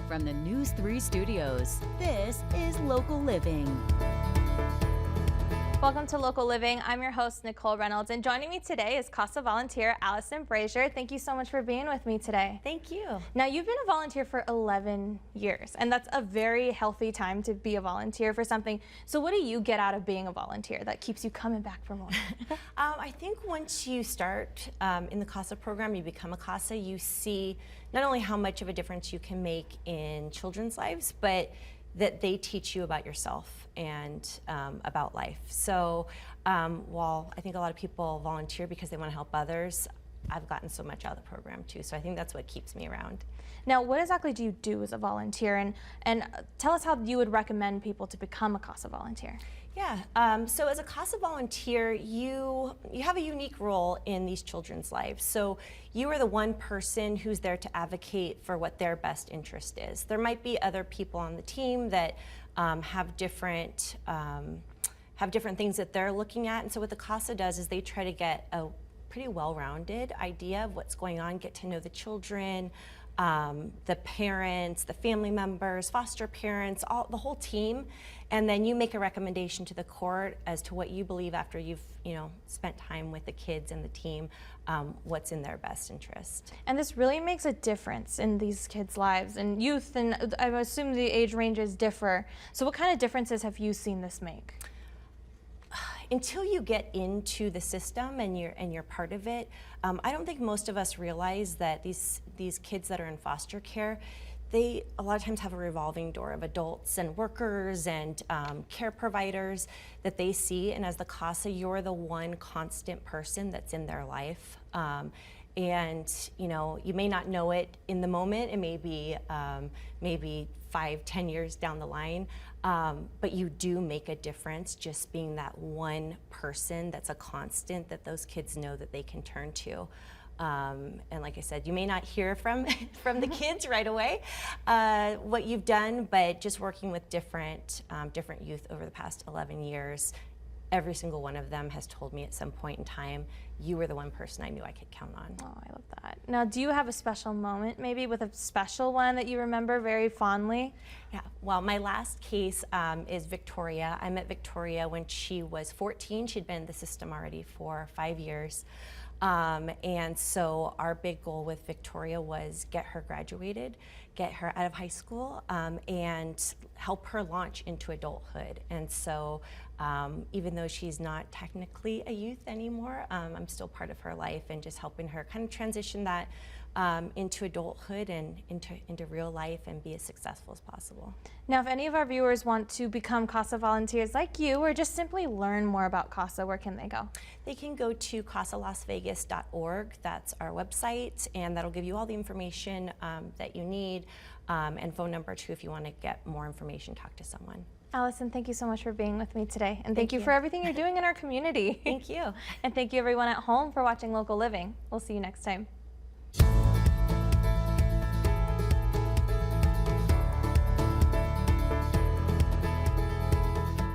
from the News 3 studios, this is Local Living. Welcome to Local Living. I'm your host, Nicole Reynolds, and joining me today is CASA volunteer Alison Brazier. Thank you so much for being with me today. Thank you. Now, you've been a volunteer for 11 years, and that's a very healthy time to be a volunteer for something. So what do you get out of being a volunteer that keeps you coming back for more? I think once you start in the CASA program, you become a CASA, you see not only how much of a difference you can make in children's lives, but that they teach you about yourself and about life. So while I think a lot of people volunteer because they want to help others, I've gotten so much out of the program too. So I think that's what keeps me around. Now, what exactly do you do as a volunteer? And tell us how you would recommend people to become a CASA volunteer. Yeah, so as a CASA volunteer, you have a unique role in these children's lives. So you are the one person who's there to advocate for what their best interest is. There might be other people on the team that have different things that they're looking at. And so what the CASA does is they try to get a pretty well-rounded idea of what's going on, get to know the children, the parents, the family members, foster parents, the whole team, and then you make a recommendation to the court as to what you believe after you've spent time with the kids and the team, what's in their best interest. And this really makes a difference in these kids' lives and youth, and I assume the age ranges differ. So what kind of differences have you seen this make? Until you get into the system and you're part of it, I don't think most of us realize that these kids that are in foster care, they a lot of times have a revolving door of adults and workers and care providers that they see, and as the CASA, you're the one constant person that's in their life. And you may not know it in the moment. It may be maybe 5-10 years down the line, but you do make a difference just being that one person that's a constant that those kids know that they can turn to. And like I said, you may not hear from the kids right away what you've done, but just working with different youth over the past 11 years, every single one of them has told me at some point in time, you were the one person I knew I could count on. Oh, I love that. Now, do you have a special moment, maybe with a special one that you remember very fondly? Yeah, well, my last case is Victoria. I met Victoria when she was 14. She'd been in the system already for 5 years. And so our big goal with Victoria was get her graduated, get her out of high school, and help her launch into adulthood. And so even though she's not technically a youth anymore, I'm still part of her life and just helping her kind of transition that into adulthood and into real life and be as successful as possible. Now, if any of our viewers want to become CASA volunteers like you or just simply learn more about CASA, where can they go? They can go to casalasvegas.org. That's our website, and that'll give you all the information that you need, and phone number too if you want to get more information, talk to someone. Alison, thank you so much for being with me today, and thank you for everything you're doing in our community. Thank you. And thank you everyone at home for watching Local Living. We'll see you next time.